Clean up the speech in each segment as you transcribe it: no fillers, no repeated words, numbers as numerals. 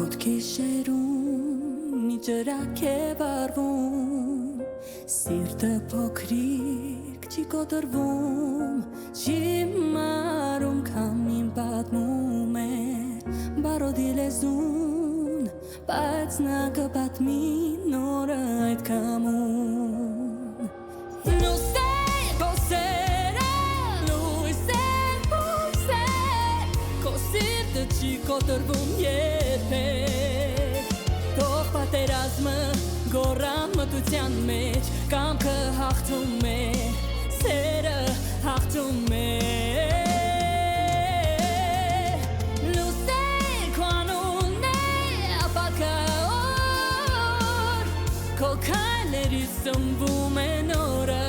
Գիշերում մի ջրակ է վառվում Սիրտը փոքրիկ չի կոտրվում Չի մարում քամին պատմում է Բարոդի լեզուն Բայց նա կպատմի նորը այդ կամում Լույսեր, բոսերը, լույսեր, բոսեր Քո սիրտը չի կոտրվում Թող պատերազմը գոռան մտության մեջ Կամքը հաղթում է, սերը հաղթում է Լույսեր քո անունն է ապակաոր Քո քայլերից սնվում է նորը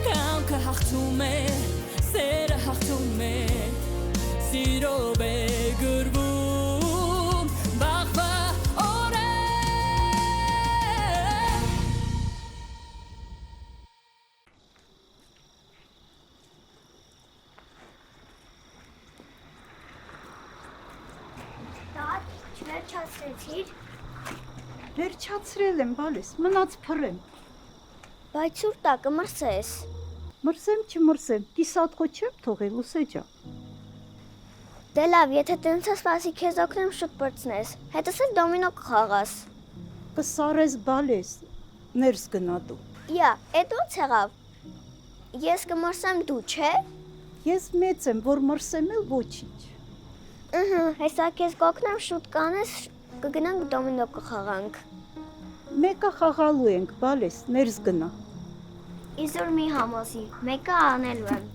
Կամքը հաղթում է, սերը հաղթում է Սիրով է գրվում Չվերջացրեցիր։ Վերջացրել եմ, բալես, մնաց փռեմ։ Բայց ուր տա կմրսես։ Մրսեմ չմրսեմ, կիսատ խոչեմ թողել ուսեջա։ Դե լավ, եթե տենց սպասի քեզ օգնեմ շուտ բրցնես, հետս էլ դոմինո կխաղաս։ Կսարես բալես, ներս գնա դու։ Իա, էդ ոնց եղավ։ Ես կմրսեմ դու, չէ։ Ես մեծ եմ, որ մրսեմ էլ ոչինչ։ Հեսա քեզ կօգնեմ շուտ կանես, կգնանք դոմինո կխաղանք։ Մեկը խաղալու ենք, բալես, ներս գնա։ Իզուր մի համոզի, մեկը անելու եմ։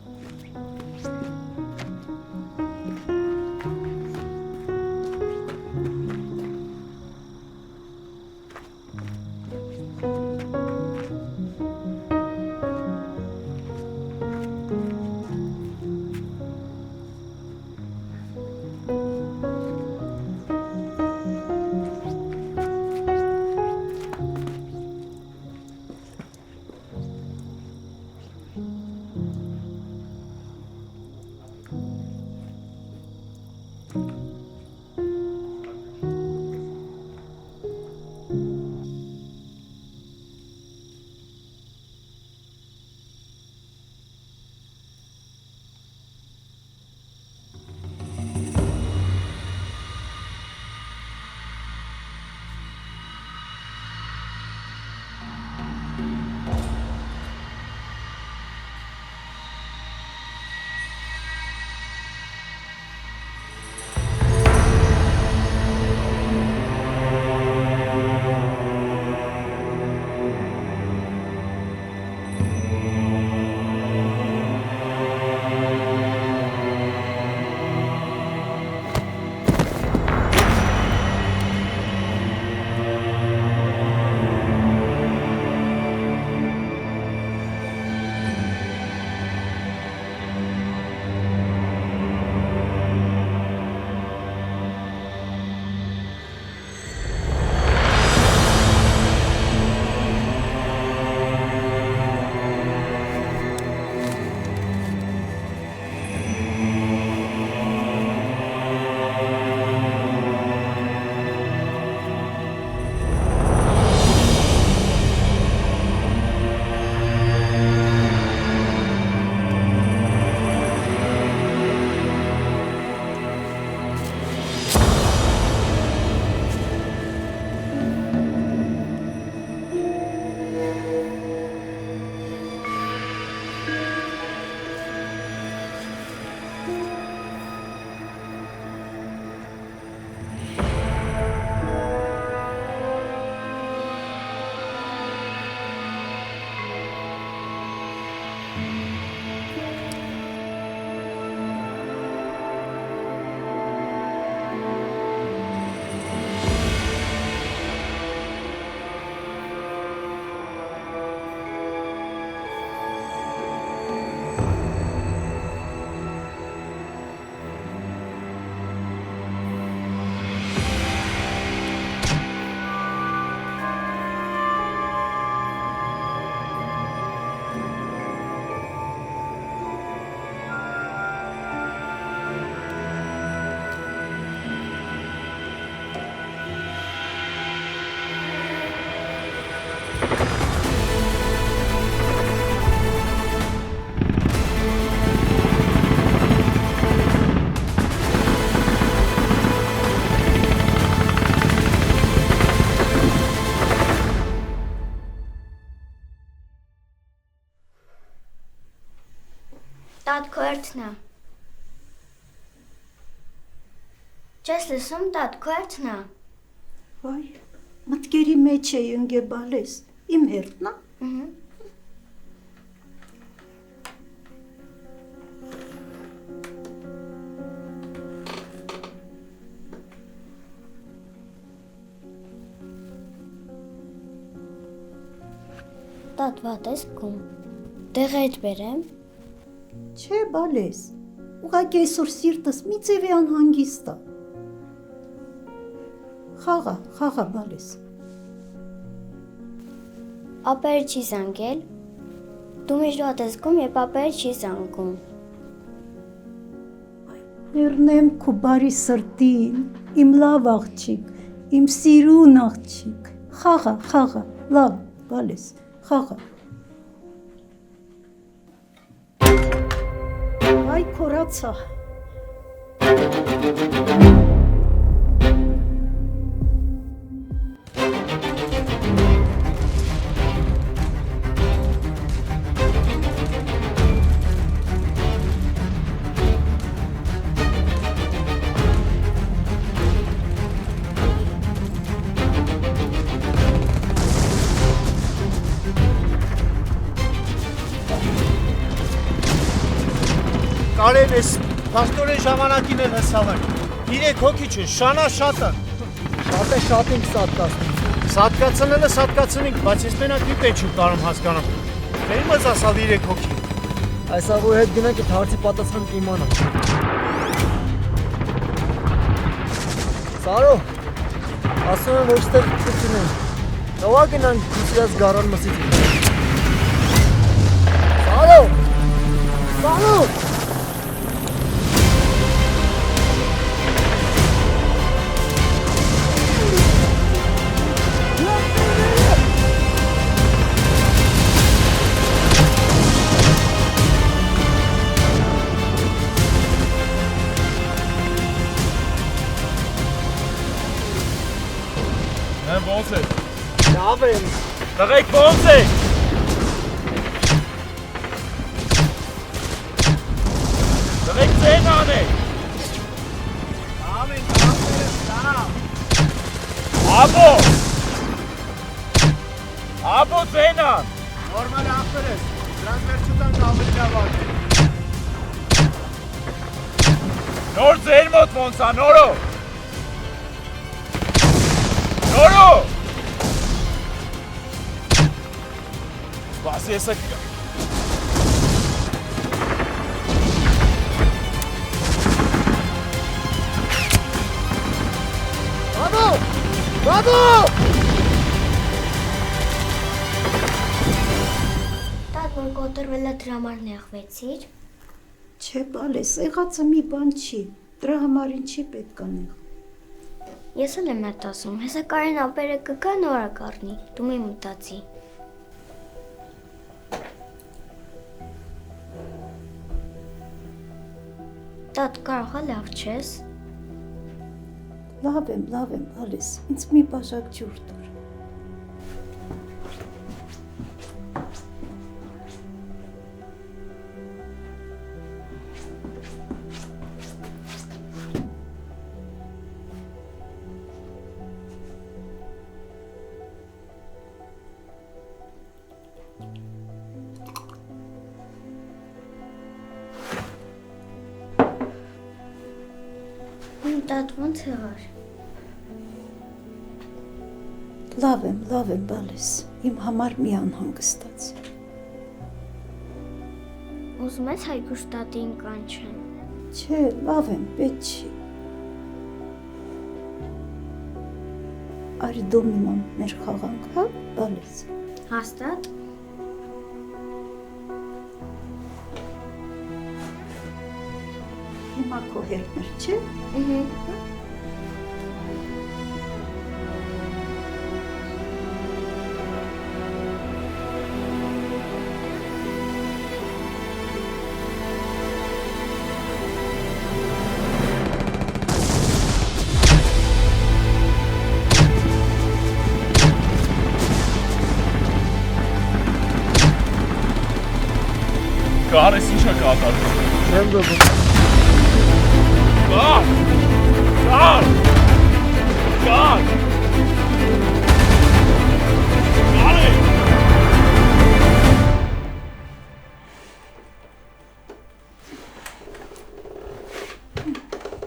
Տատ քո երթն է։ Չես լսում, տատ քո երթն է։ Վայ, մտքերի մեջ էի ընկեբալես, իմ հերթն է։ Տատ վատ ես գում։ Դեղ այդ բերեմ։ Չէ, բալես, ուղղակի այսօր սիրտս մի ձևի անհանգիստ է։ Խաղա, բալես։ Ապերը չի զանգել։ Դու միշտ վատ ես գում, երբ ապերը չի զանգում։ Ներնեմ քո բարի սրտին, իմ լավ աղջիկ, իմ սիրուն աղջիկ։ Խաղա, լավ, բալես, խաղա։ Այ կորացա։ Կարև ես պաստորեն ժամանակին էլ հսավակ, 3 հոգի չուն, շանա շատը։ Շատ ենք սատկացնենք։ Սատկացնելը սատկացնենք, բայց ես մենակ մի պեչ չու կարում հասկանամ։ Մեր մազ ասալ 3 հոգի։ Այս ավորի հետ գնանք այդ հարցի պատասխան կիմանանք։ Սարո, ասում եմ, որ ստեղ կծունենք։ Նովա գնանք դուսրած գարան մսից։ Սարո! Ոնց է։ Լավ եմ։ Տղեկ ոնց է։ Տղեկ ձեն անեք։ Ամեն լավ։ Աբո ձեն ան։ Նորմալ ախր ես, դրանք վերջուտան ավելի լավ ան։ Նոր ձեր մոտ ոնց ա, նորո։ Նորո։ Բաս եսը կգա։ Բաբո! Տատ որ կոտրվելը դրա համար նեղվեցիր։ Չէ, բալես, եղածը մի բան չի, դրա համար ինչի պետք է նեղ։ Ես էլ եմ այդ ասում, հեսա կարեն ապերը կգա նորա կառնի, դու մի մտածի։ Տատ կարող է լավ չես։ Լավ եմ, բալես, ինձ մի բաժակ ջուր տուր։ Տատ ոնց եղար։ Լավ եմ, բալես, իմ համար մի անհանգստաց։ Ուզում ես Հայգուշ տատին կանչեն։ Չէ, լավ եմ, պետք չի։ Արի դոմինոն մեր խաղանք, հա, բալես։ Հաստատ։ Հիմա քո հերթն էր, չէ։ Կարես ինչ է կատարվում։ Չեմ գովում։ Կար։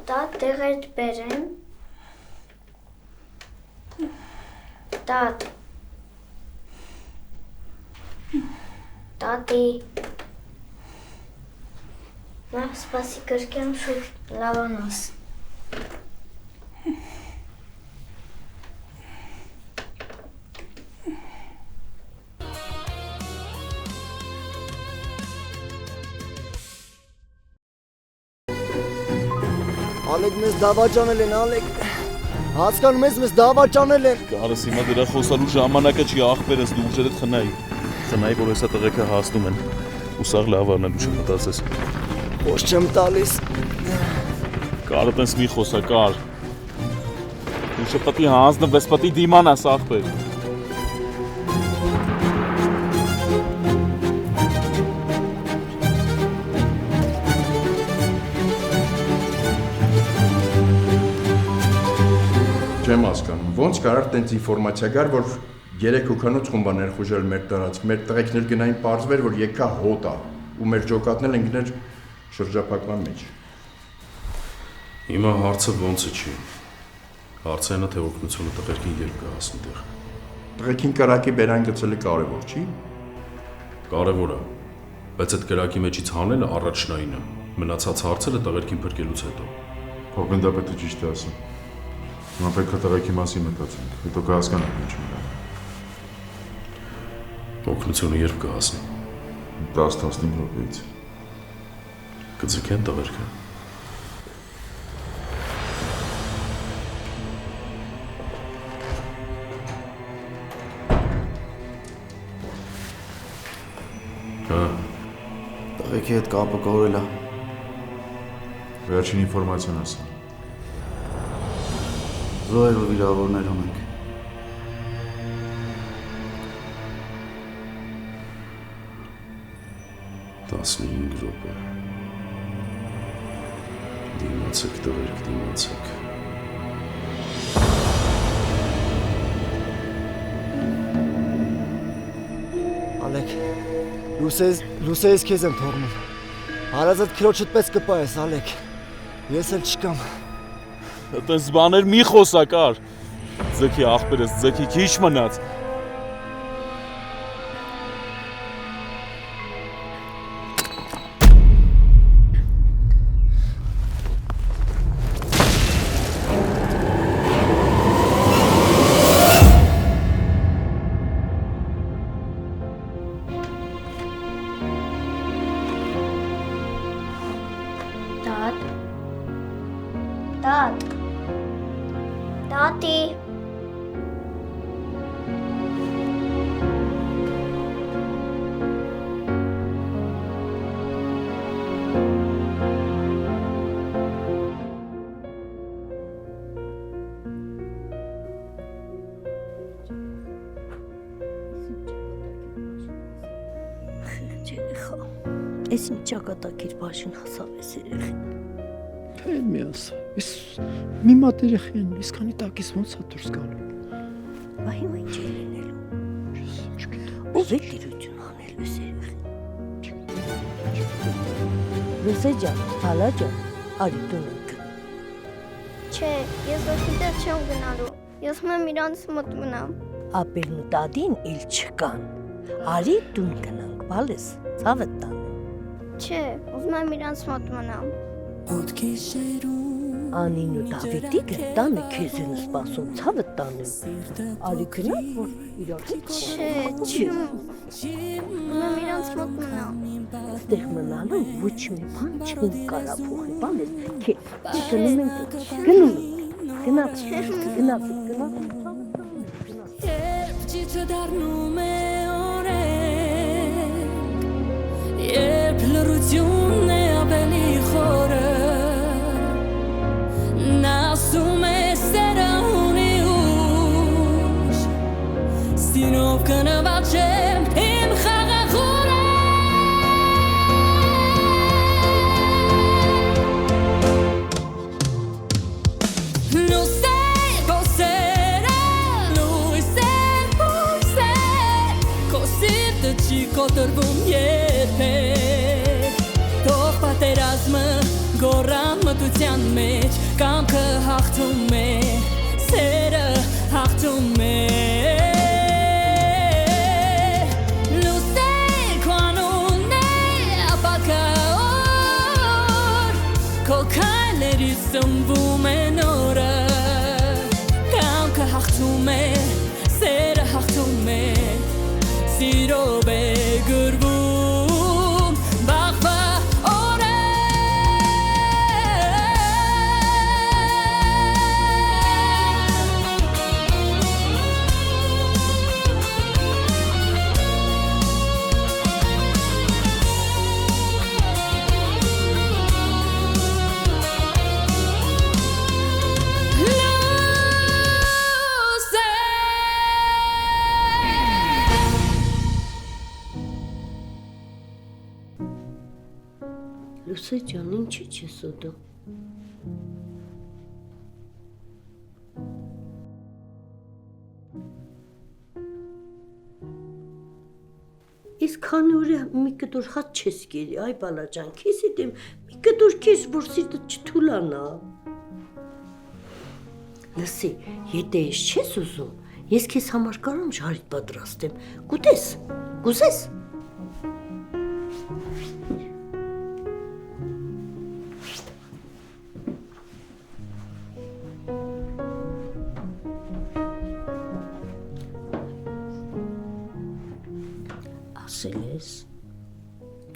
Տատ դեղեր բերեմ։ Տատ։ Տատի։ Նա սպասի կրկեմ շուտ լավանաս։ Ալեկ մեզ դավաճանել են, Ալեկ։ Հասկանում ես, մեզ դավաճանել են։ Կարս հիմա դրա խոսալու ժամանակը չի, աղբերս դու ուժերդ խնայի։ Խնայի, որ հեսա տղեկը հասնում են։ Ու սաղ լավ անելու չմտածես։ Ոչ չեմ տալիս։ Կարը տենց մի խոսակար։ Ու շպտի հանձնվես, պտի դիմանաս աղբեր։ Չեմ հասկանում, ոնց կարար տենց ինֆորմացիա գար, որ 3 հոգանոց խումբ է ներխուժել մեր տարածք, մեր տղեկներ գնային պարզվեր, որ եկա հոտ է, ու մեր ջոկատն էլ ընկներ շրջափակման մեջ։ Հիմա հարցը ոնցը չի։ Հարցը այնա, թե օգնությունը տղերքին երբ կհասնի տեղ։ Տղեկին կրակի բերան գցելը կարևոր չի։ Կարևոր է, բայց այդ կրակի մեջից հանելը առաջնային է։ Մնացած հարցերը տղերքին փրկելուց հետո։ Փոխգնդապետը ճիշտ է ասում։ Հիմա պետք է տղեկի մասին մտածենք, հետո կհասկանանք ինչ մնա։ Օգնությունը երբ կհասնի։ 10-15 րոպեից։ Կձգեն տղերքը։ Տղեկի հետ կապը կորել է։ Վերջին ինֆորմացիան ասա։ Զոհեր ու վիրավորներ ունենք։ Տասնհինգ րոպե։ Դիմացեք տղերք, դիմացեք։ Ալեկ, լուսեիս քեզ եմ թողնում։ Հարազատ քրոջդ պես կպայես, Ալեկ։ Ես էլ չկամ։ Տես բաներ մի խոսակար։ Ձգի աղբերս, ձգի քիչ մնաց։ Տատ։ Տատի։ Ես ինչ ճակատագիր բաժին հասավ ես երեխին։ Չէ մի ասա, ես մի մատ երեխի են, ես քանի տակից ոնց է դուրս գալու։ Բա հիմա ինչ է լինելու։ Ով է տիրություն անել ես երեխին։ Լուսե ջան, հալա ջան, արի տուն ենք։ Չէ, ես ոչինչ չեմ գնալու։ Ես մեմ իրանց մոտ մնամ։ Ապերն ու տադին իլ չկան։ Արի տուն գնանք, բալես, ցավը տան։ Չէ, ուզում եմ իրանց մոտ մնամ։ Անին ու Դավիթիկը տանը քեզ են սպասում, ցավը տանեմ։ Արի գնանք, որ իրոք։ Չէ, չեմ։ Ուզում եմ իրանց մոտ մնամ։ Ստեղ մնալու ոչ մի բան չեն կարա փոխի, բալես, քեզ։ Գնում ենք, գնաց։ Երբ ջիջը դառնում է օրենք, երբ լռությունն է ավելի խորը, նա ասում է սերը ունի ուժ, սիրով կնվաճեմ իմ խաղաղորը։ կոտրվում երբեք Թող պատերազմը գոռան մտության մեջ Կամքը հաղթում է, սերը հաղթում է Լուսեք անունն է ապակաոր Քո քայլերի սնվում է նորը Կամքը հաղթում է, սերը հաղթում է Սիրով է գրվում վաղվա օրը Լուսե ջան, ինչի՞ չես ուտում։ Իսկ քանի օր է մի կտոր հաց չես կերի, այ բալաջան, քեզի դեմ մի կտոր քեզ, որ սիրտը չթուլանա։ Լսի, եթե ես չես ուզում, ես քեզ համար կարամ ժարիտ պատրաստեմ, կուտես, կուզես։ Ասել ես,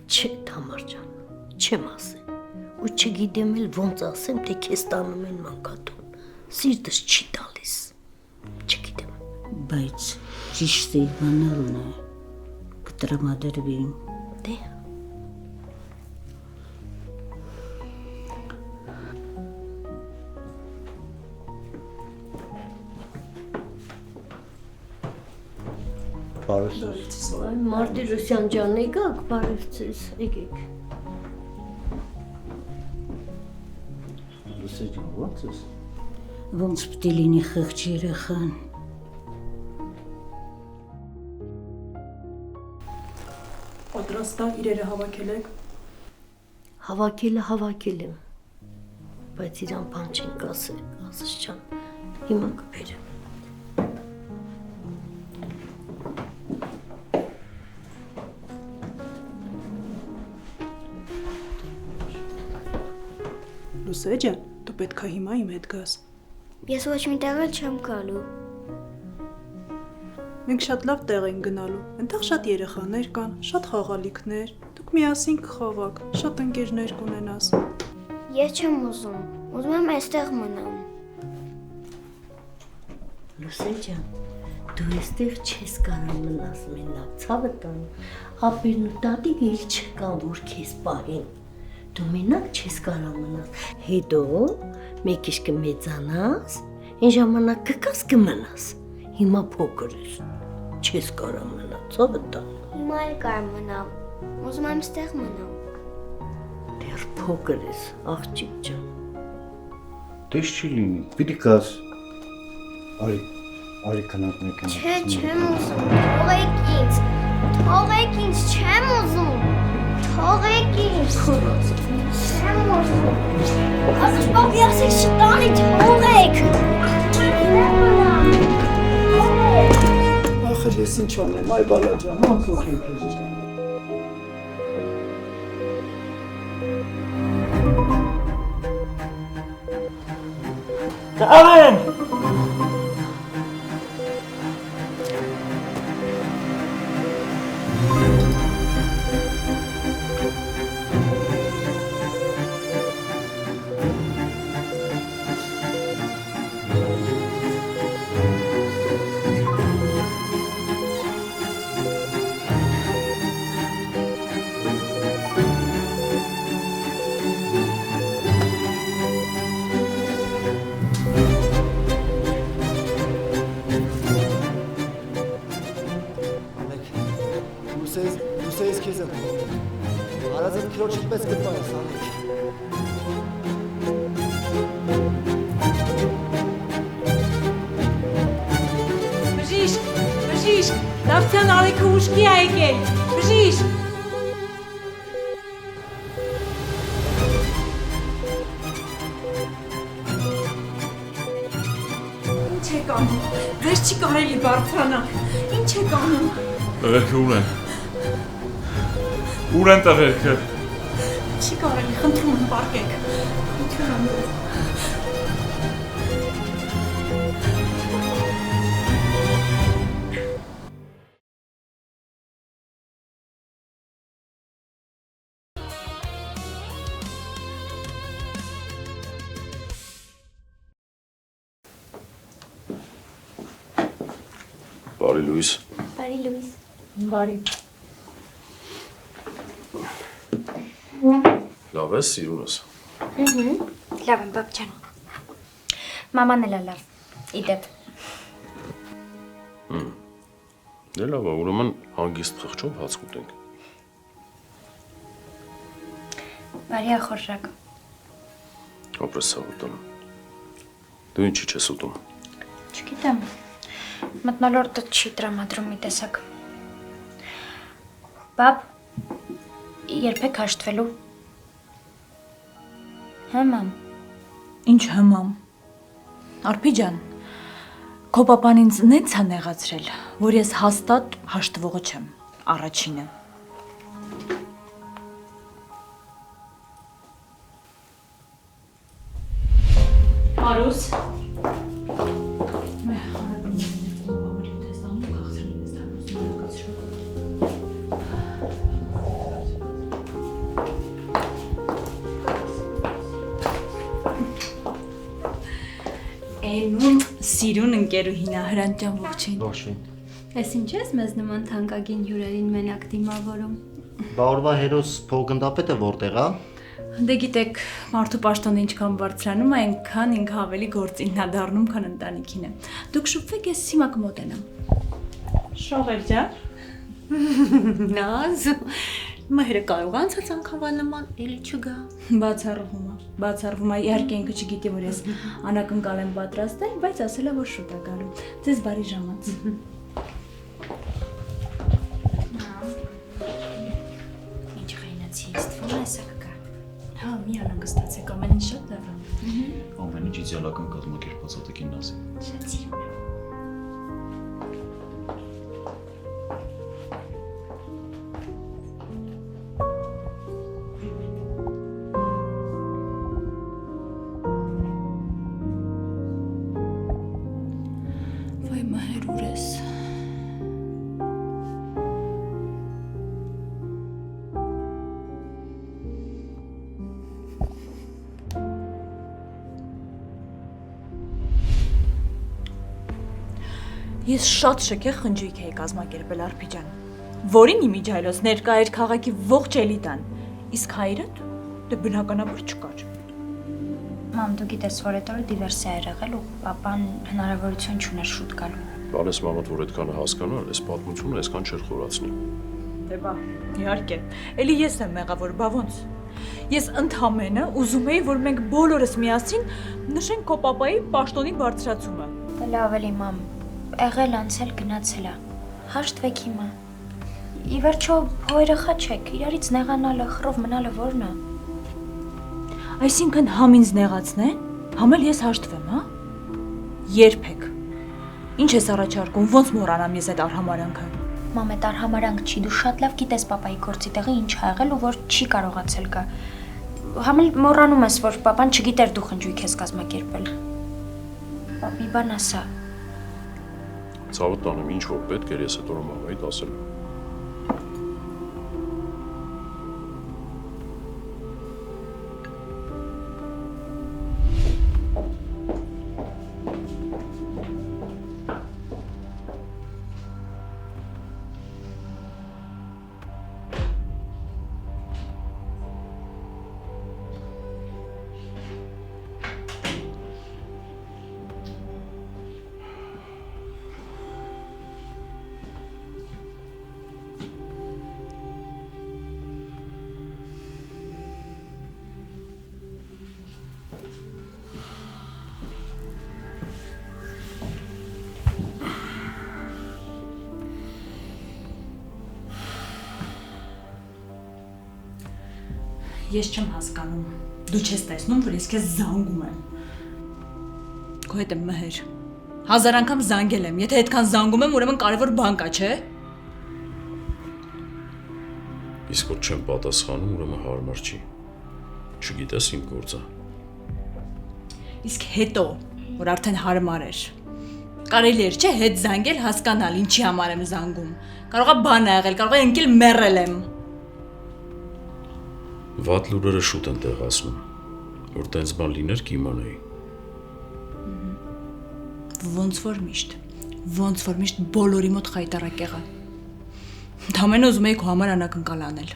չէ Թամար ջան, չեմ ասել, ու չգիտեմ էլ ոնց ասեմ, թե քեզ տանում են մանկատուն, սիրտս չի տալիս, չգիտեմ։ Բայց ճիշտ իմանալն է, կտրամադրվի, դե։ Մարտիրոսյան ջան, եկաք, բարև ձեզ, եկեք։ Լուսե ջան, ո՞նց ես։ Ոնց պետք է լինի խեղճ երեխան։ Պատրաստ եք իրերը հավաքել եք։ Հավաքել եմ, բայց իրան բան չենք ասել, Ազիզ ջան, հիմա կբերեմ։ Լուսե ջան, դու պետք է հիմա իմ հետ գաս։ Ես ոչ մի տեղ էլ չեմ գալու։ Մենք շատ լավ տեղ ենք գնալու։ Այնտեղ շատ երեխաներ կան, շատ խաղալիքներ։ Դուք միասին կխաղաք, շատ ընկերներ կունենաս։ Ես չեմ ուզում, ուզում եմ այստեղ մնամ։ Լուսե ջան, դու այստեղ չես կարող մնաս մենակ, ցավը տան։ Ապերն ու տատիկը էլ չկան, որ քեզ պահեն։ Դու մենակ չես կարող մնաս։ Հետո մեկ քիչ կմեծանաս, այն ժամանակ կգաս կմնաս։ Հիմա փոքր ես, չես կարող մնալ, ցավը տան։ Հիմա էլ կարող մնամ, ուզում եմ այստեղ մնամ։ Դեռ փոքր ես, աղջիկ ջան։ Դες չի լինի, պիտի գաս։ Արի քնած մեկ եմ։ Չէ, չեմ ուզում, թողեք ինձ, չեմ ուզում, թողեք ինձ։ Չեմ ուզում, ասաց պապի ասեք շտանի, թողեք։ Ախր ես ինչ անեմ, այ բալաջան, ոնց ոգեմ քեզ։ Կարեն։ Լուսեից քեզ եմ։ Հարազատ քրոջիդ պես գտա ես, Ալեք։ Բժիշկ, Դավթյան Ալեքը ուշքի ա եկել, Բաժիր։ Ինչ եք անում։ Ձեզ չի կարելի բարձրանալ։ Ինչ եք անում։ Տղերքը ուր են։ Ուր են տղերքը։ Չի կարելի, խնդրում եմ պարկեք։ Խնդրում եմ։ Բարի լույս։ Բարի լույս։ Բարի։ Լավ ես, սիրունս։ Լավ եմ, բաբ ջան։ Մաման էլ է լավ, իդեպ։ Դե լավ է, ուրեմն հանգիստ խղճով հաց կուտենք։ Բարի ախորժակ։ Ապրես սա ուտեմ։ Դու ինչի չես ուտում։ Չգիտեմ, մթնոլորտը չի տրամադրում մի տեսակ։ Բաբ, երբ եք հաշտվելու։ Հմամ։ Ինչ հմամ։ Արփի ջան, քո պապան ինձ նենց է նեղացրել, որ ես հաստատ հաշտվողը չեմ, առաջինը։ Արուս։ Էնում սիրուն ընկերուհինա Հրանջան ողջույն։ Ողջույն։ Ես ինչ ես մեզ նման թանկագին հյուրերին մենակ դիմավորում։ Բա օրվա հերոս փոխգնդապետը որտեղ է։ Դե գիտեք, մարդու պաշտոնը ինչքան բարձրանում է, այնքան ինքը ավելի գործին է դառնում, քան ընտանիքին է։ Դուք շփվեք, ես հիմա կմոտենամ։ Շողեր ջան։ Նազ, մահերը կարող անցած անգամվա նման էլի չգա։ Բացառվում է, իհարկե ինքը չգիտի, որ ես անակնկալ եմ պատրաստել, բայց ասել է, որ շուտ է գալու։ Ձեզ բարի ժամանց։ Ինչ խայնացի, ստվում է սա կգա։ Հա, մի անհանգստացեք, ամեն ինչ շատ լավ է։ Ամեն ինչ իդեալական կազմակերպված է տիկին Նազի։ Շատ սիրում եմ։ Վայ մահեր ուր ես։ Ես շատ շքեղ խնջույք էի կազմակերպել Արփի ջան, որին իմիջայլոց ներկա էր քաղաքի ողջ էլիտան, իսկ հայրդ դե բնականաբար չկար։ Մամ, դու գիտես, որ այդ օրը դիվերսիա էր եղել ու պապան հնարավորություն չուներ շուտ գալու։ Բարես մանոտ, որ այդքանը հասկանար, այս պատմությունը այսքան չէր խորացնի։ Դե բա, իհարկե, էլի ես եմ մեղավոր, բա ոնց։ Ես ընդհանրապես ուզում էի, որ մենք բոլորս միասին նշենք քո պապայի պաշտոնի բարձրացումը։ Դա լավ էլի, մամ, եղել անցել գնացել է։ Հաշտվեք հիմա։ Ի վերջո, հո երեխա չեք, իրարից նեղանալը, խռով մնալը որն է։ Այսինքն համ ինձ նեղացնեն, համ էլ ես հաշտվեմ, հա։ Երբեք։ Ինչ ես առաջարկում, ոնց մոռանամ ես այդ արհամարանքը։ Մամ, այդ արհամարանք չի, դու շատ լավ գիտես պապայի գործի տեղը ինչ ա եղել ու որ չի կարողացել գա։ Համ էլ մոռանում ես, որ պապան չգիտեր դու խնջույք ես կազմակերպել։ Մի բան ասա։ Ցավը տանեմ, ինչ որ պետք էր ես այդ օրը մամայիդ ասել։ Ես չեմ հասկանում։ Դու չես տեսնում, որ ես քեզ զանգում եմ։ Քո հետ եմ մհեր։ 1000 անգամ զանգել եմ։ Եթե այդքան զանգում եմ, ուրեմն կարևոր բան կա, չէ՞։ Իսկ որ չեմ պատասխանում, ուրեմն հարմար չի։ Չգիտես իմ գործը։ Իսկ հետո, որ արդեն հարմար էր։ Կարելի էր, չէ՞, հետ զանգել, հասկանալ ինչի համար եմ զանգում։ Կարող է բան ա եղել, կարող է ընկել մեռել եմ։ Վատ լուրերը շուտ են տեղացնում, որ տենց բան լիներ կիմանայի։ Ոնց որ միշտ բոլորի մոտ խայտարակ եղա։ Ընդամենը ուզում էի քո համար անակնկալ անել։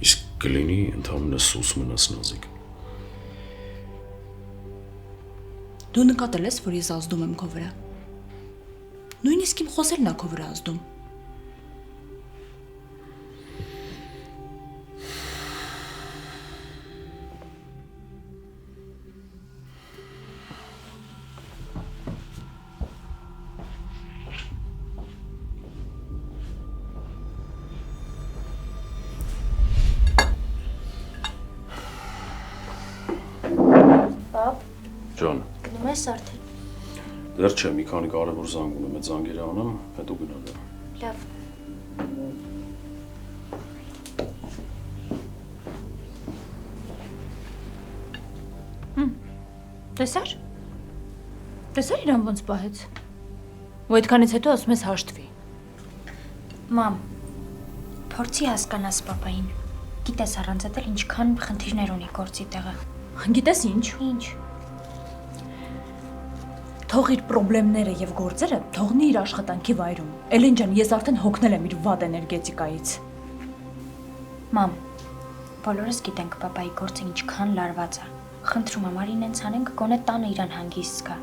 Իսկ կլինի ընդամենը սուս մնաց Նազիկ։ Դու նկատել ես, որ ես ազդում եմ քո վրա։ Նույնիսկ իմ խոսելն ա քո վրա ազդում։ Ջան, Գնում ես արդեն։ դեռ չէ, մի քանի կարևոր զանգ ունեմ, այդ զանգերը անեմ, հետո գնալու եմ։ Լավ։ Տեսար։ Տեսար իրան ոնց պահեց։ Ու այդքանից հետո ասում ես հաշտվի։ Մամ, փորձի հասկանաս պապային։ Գիտես առանց այդ ինչքան խնդիրներ ունի գործի տեղը։ Գիտես ինչ։ Ինչ։ Թող իր խնդիրները եւ գործերը թողնի իր աշխատանքի վայրում։ Էլեն ջան, ես արդեն հոգնել եմ իր վատ էներգետիկայից։ Մամ, բոլորս գիտենք պապայի գործը ինչքան լարված է։ Խնդրում եմ, արի ինձ անենք գոնե տանը իրան հանգիստ զգա։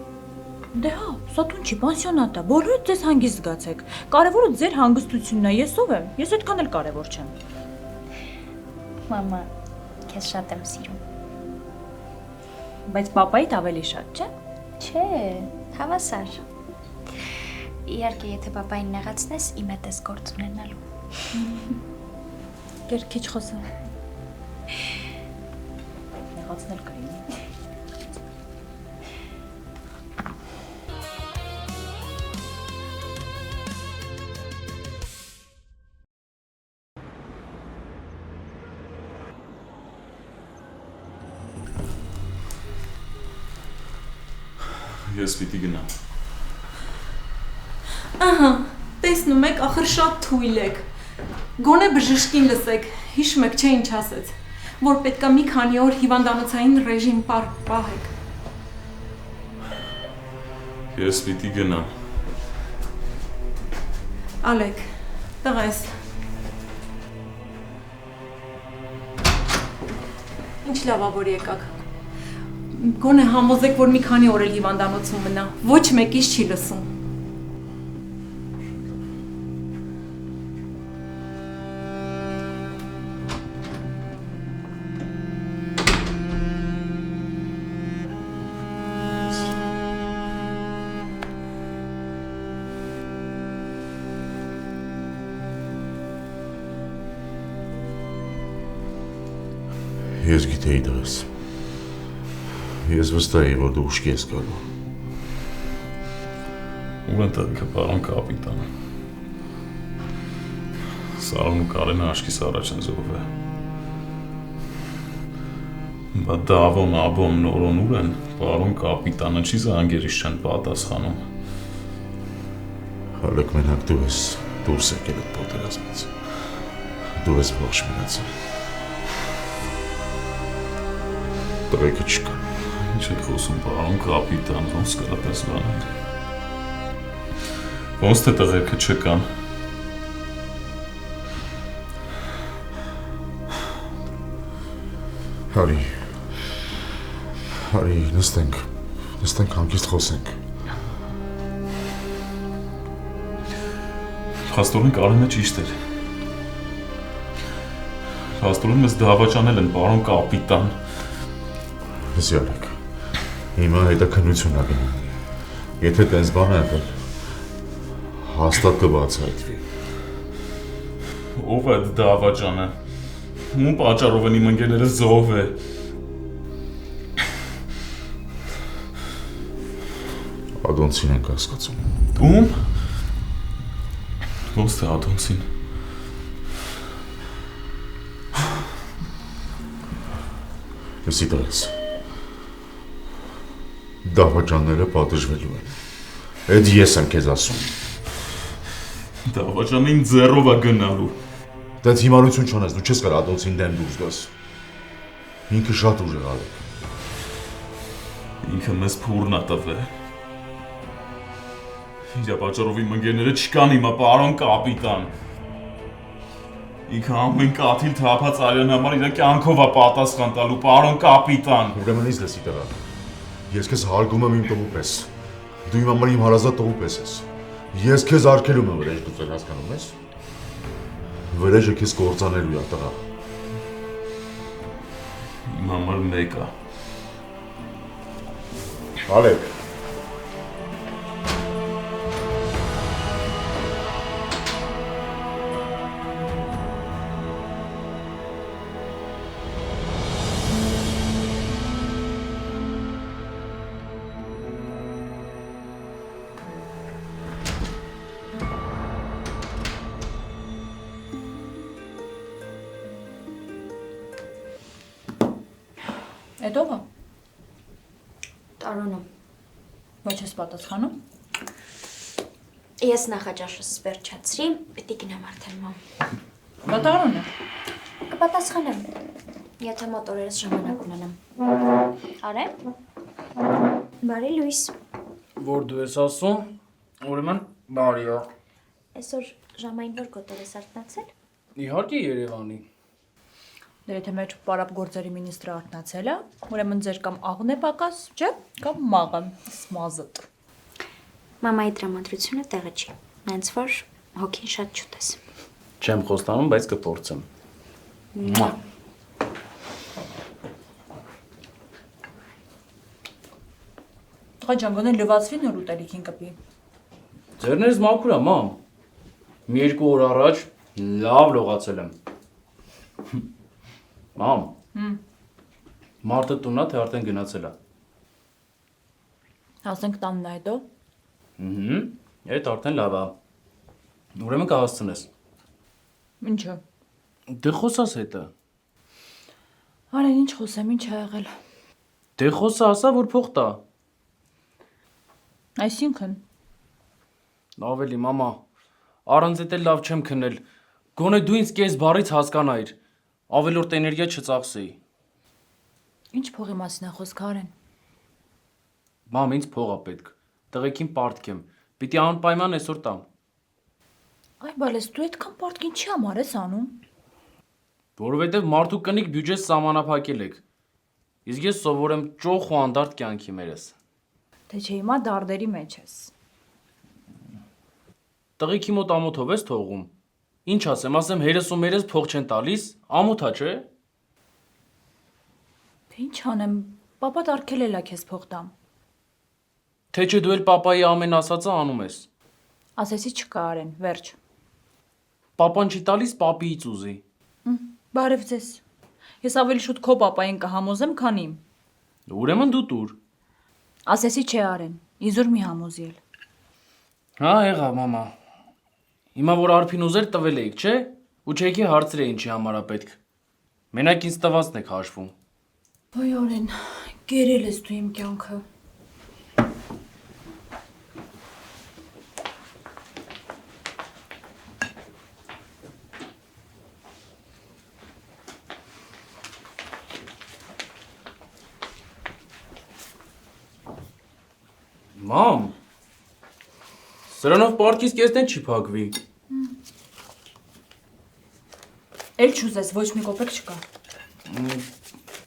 Դե հա, սա տուն չի, պանսիոնատ է, բոլորը ձեզ հանգիստ զգացեք։ Կարևորը ձեր հանգստությունն է, ես ով եմ, ես այդքան էլ կարևոր չեմ։ Մամա, քեզ շատ եմ սիրում։ Բայց պապայիդ ավելի շատ, չէ՞։ Չէ, հավասար։ Իհարկե, եթե պապային նեղացնես, իմ հետ ես գործ ունենալու։ Գեր քիչ խոսա։ Նեղացնել կլինի։ Ես պիտի գնամ։ Ահա, տեսնում եք, ախր շատ թույլ եք։ Գոնե բժշկին լսեք, հիշում եք, չէ ինչ ասեց, որ պետքա մի քանի օր հիվանդանոցային ռեժիմ պահեք։ Ես պիտի գնամ։ Ալեք, տղես։ Ինչ լավ ա, որ եկաք։ Գոնե համոզեք, որ մի քանի օր էլ հիվանդանոցում մնա, ոչ մեկից չի լսում։ Ես գիտեի դրս։ Ես վստահ էի, որ դու ուշքի ես գալու։ Ուր են տեղիքը, պարոն կապիտան։ Սարոն ու Կարենը աչքիս առաջ են զոհվել։ Բա դավոն, աբոն, նորոն ուր են, պարոն կապիտանը չի զանգերից չեն պատասխանում։ Հալեք մենակ դու ես դուրս եկել այդ պատերազմից։ Դու ես ողջ մնացել։ Տղեկը չկա։ Ինչ եք խոսում, պարոն կապիտան, ոնց կրապես բանել։ Ոնց թե տղեկը չկան։ Հարի, նստենք հանգիստ խոսենք։ Փաստորեն Կարենը ճիշտ էր։ Փաստորեն մեզ դավաճանել են, պարոն կապիտան։ Զյալեք, հիմա հետաքննություն ա գնում, եթե տենց բան է եղել, հաստատ կբացահայտվի։ Ով է այդ դավաճանը։ Ում պատճառով են իմ ընկերները զոհ է։ Ադոնցին ենք հասկացում։ Ում։ Ոնց թե Ադոնցին։ Լսի տղես։ Դավաճանները պատժվելու են։ Էդ ես եմ քեզ ասում։ Դավաճանին ձեռով է գնալու։ Տենց հիմարություն չունես, դու չես կարող Ադոնցին դեմ դուրս գաս։ Ինքը շատ ուժեղ Ալեք։ Ինքը մեզ փուրն է տվել։ Իրա պատճառով իմ ընկերները չկան հիմա, պարոն կապիտան։ Ինքը ամեն կաթիլ թափած արյան համար իր կյանքով է պատասխան տալու, պարոն կապիտան։ Ուրեմն ինձ լսի տղա։ Ես քեզ հարգում եմ իմ տղու պես։ Դու իմ համար իմ հարազատ տղու պես ես։ Ես քեզ արգելում եմ վրեժ գծել, հասկանում ես։ Վրեժը քեզ կործանելու է տղա։ Իմ համար մեկ է։ Ալեք։ Էդ ո՞վ է։ Տարոնը։ Ոչ ես պատասխանում։ Ես նախաճաշս վերջացրի, պիտի գնամ արդեն մամ։ Դա Տարոնը։ Կպատասխանեմ, եթե մոտորերս ժամանակ ունենամ։ Արե։ Բարի լույս։ Որ դու ես ասում, ուրեմն բարի է։ Այսօր ժամային որ գոտոր ես արթնացել։ Իհարկե Երևանի։ Դե եթե մեր պարապ գործերի մինիստրը արթնացել է, ուրեմն ձեր կամ աղն է պակաս, չէ՞, կամ մաղը, սմազըտ։ Մամայի տրամադրությունը տեղը չի, նենց որ հոգին շատ չուտես։ Չեմ խոստանում, բայց կփորձեմ։ Տղա ջան, գոնե լվացվի նոր ուտելիքին կպի։ Ձերներս մաքուր է, մամ։ Մի 2 օր առաջ լավ լողացել եմ։ Մամ։ Մարդը տունա թե արդեն գնացել է։ Հասնենք տանն է հետո։ Այդ արդեն լավ է։ Ուրեմն կհասցնես։ Ինչը։ Դե խոսաս հետը։ Արեն ինչ խոսեմ, ինչ ա եղել։ Դե խոսա, ասա, որ փող տա։ Այսինքն։ Ավելի մամա, առանց էդ լավ չեմ քնել։ Գոնե դու ինձ կես բառից հասկանայիր։ Ավելորդ էներգիա չծախսեի։ Ինչ փողի մասին է խոսքը Արեն։ Մամ, ինձ փող է պետք։ Տղեկին պարտք եմ։ Պիտի անպայման այսօր տամ։ Այ բալես, դու այդքան պարտք ինչի համար ես անում։ Որովհետև մարդու կնիկ բյուջես սահմանափակել եք։ Իսկ ես սովոր եմ ճոխ ու անդարդ կյանքի մերես։ Թե չէ հիմա դարդերի մեջ ես։ Տղեկի մոտ ամոթով ես թողում։ Ինչ ասեմ, հերս ու մերս փող չեն տալիս, ամոթա չէ։ Թե ինչ անեմ, պապատ արգելել է քեզ փող տամ։ Թե չէ դու էլ պապայի ամեն ասածը անում ես։ Ասեցի չկա Արեն, վերջ։ Պապան չի տալիս, պապիից ուզի։ Բարև ձեզ։ Ես ավելի շուտ քո պապային կհամոզեմ, քան իմ։ Ուրեմն դու տուր։ Ասեցի չէ Արեն, իզուր մի համոզի էլ։ Հա, եղավ մամա։ Հիմա որ արփին ուզեր տվել էիք, չէ՞։ Ու չեքի հարցրեի ինչի համար է պետք։ Մենակ ինձ տվածն եք հաշվում։ Ոյ Արեն, գերել ես դու իմ կյանքը։ Մամ, սրանով պարտքից կեսնեն չի փակվի։ Էլ չուզես, ոչ մի կոպեկ չկա։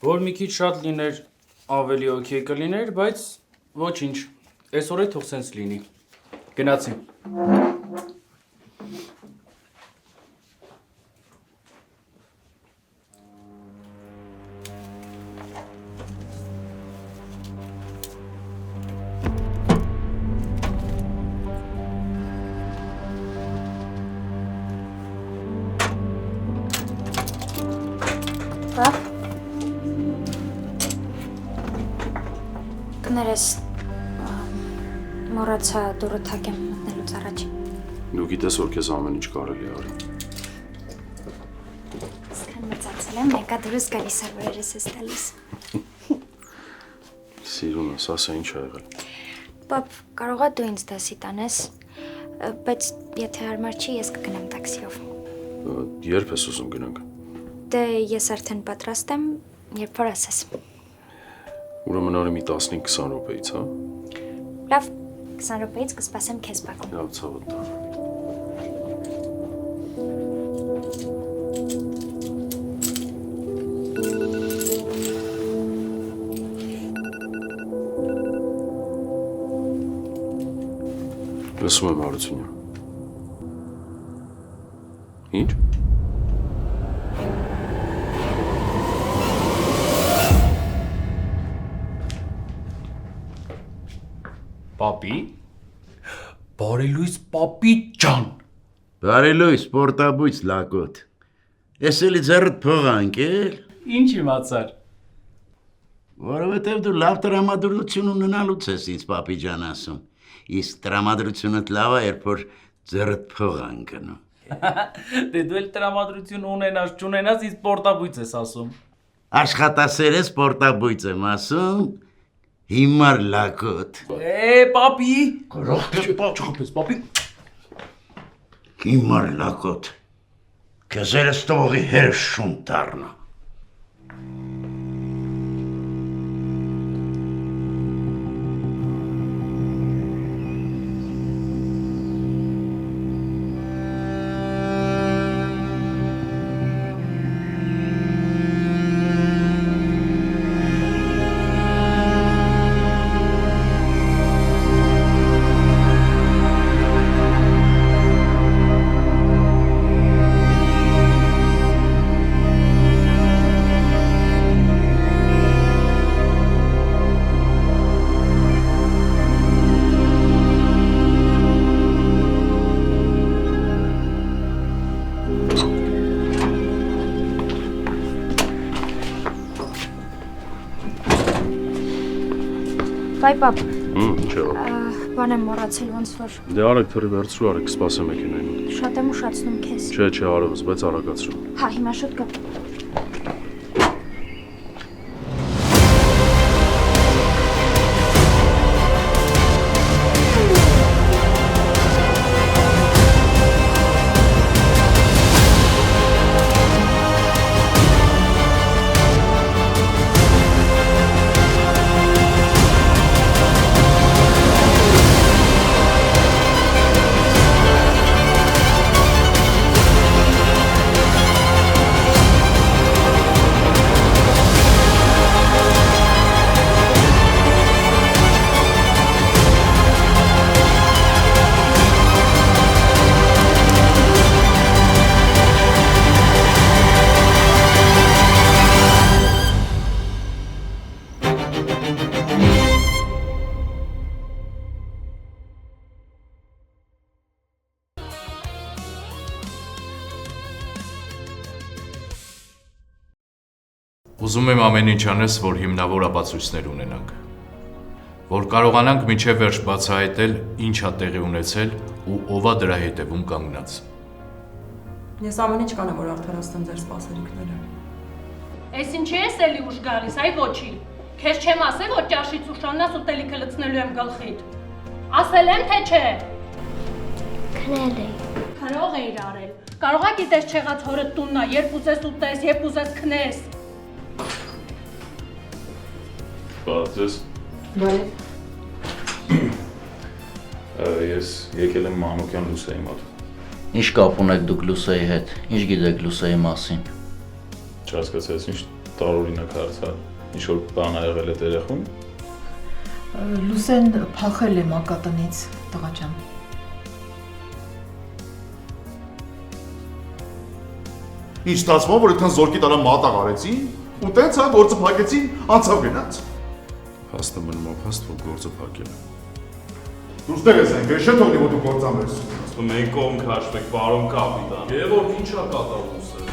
Որ մի քիչ շատ լիներ, ավելի օքեյ կլիներ, բայց ոչինչ, այսօր է թող սենց լինի։ Գնացի։ Մոռացա դուրը թակեմ մտնելուց առաջ։ Դու գիտես, որ քեզ ամեն ինչ կարելի է արել։ Սկան մեծացել եմ, մեկա դուրս գալիս արվերերս ես տալիս։ Սիրունս, ասա ինչ ա եղել։ Պապ, կարողա դու ինձ դասի տանես, բայց եթե հարմար չի, ես կգնամ տաքսիով։ Երբ ես ուզում գնանք։ Դե ես արդեն պատրաստ եմ, երբ որ ասես։ Ուրեմն արի մի 15-20 րոպեից, հա։ Լավ, 20 րոպեից կսպասեմ քեզ բակում։ Լավ, ցավոտ տար։ Լսում եմ Հարությունյա։ Ինչ։ Պապի։ Բարելույս պապի ջան։ Բարելույս պորտաբույց լակոտ։ Ես էլի ձեռդ փող անկել։ Ինչ իմացար։ Որովհետև դու լավ տրամադրություն ունենալուց ես ինձ պապի ջան ասում։ Իսկ տրամադրությունդ լավ է, երբ որ ձեռդ փող անկնում։ Դե դու էլ տրամադրություն ունենաս, չունենաս, ինձ պորտաբույց ես ասում։ Աշխատասեր ես պորտաբույց եմ ասում։ Հիմար լակոտ։ Պապի։ Չխփես, պապի։ Հիմար լակոտ։ Քեզ երես տողի հեր շուն դառնա։ Բայ պապ։ Ինչ եղավ։ Բան եմ մոռացել ոնց որ։ Դե արեք թռի վերցրու, արեք կսպասեմ մեքենային մոտ։ Շատ եմ ուշացնում քեզ։ Չէ, արևս, բայց արագացրու։ Հա, հիմա շուտ գա։ Ուզում եմ ամեն ինչ անես, որ հիմնավոր ապացույցներ ունենանք, որ կարողանանք մինչև վերջ բացահայտել ինչ ա տեղի ունեցել ու ով ա դրա հետևում կանգնած։ Ես ամեն ինչ կանեմ, որ արդարացնեմ ձեր սպասելիքները։ Էս ինչի ես էլի ուշ գալիս, այ ոչի։ Քեզ չեմ ասել, որ ճաշից ուշանաս ուտելիքը լցնելու եմ գլխիդ։ Ասել եմ, թե չէ։ Քնել էի։ Կարող էիր արել։ Կարողա գիտես չեղած հորդ տունն ա, երբ ուզես ուտես, երբ ուզես քնես։ Բացես։ Բարև։ Ես եկել եմ Մանուկյան Լուսեի մոտ։ Ինչ կապ ունեք դուք Լուսեի հետ։ Ինչ գիտեք Լուսեի մասին։ Չհասկացա, ինչ տարօրինակ հարց է։ Ինչ որ բան ա եղել է երեխուն։ Լուսեն փախել է մակատնից, տղա ջան։ Ինչ ստացվում որ այդքան զորքի տարա մատաղ արեցին, ու տենց հա գործը փակեցին, անցավ գնաց։ Փաստը մնում է փաստ, որ գործը փակել է։ Դուրս տեղ ես ենք, չէ՞ թողնի որ դու գործամես։ Ասում մենք կողմ քաշվեք, պարոն կապիտան։ Եվ որ ինչ ա կատարվում սա։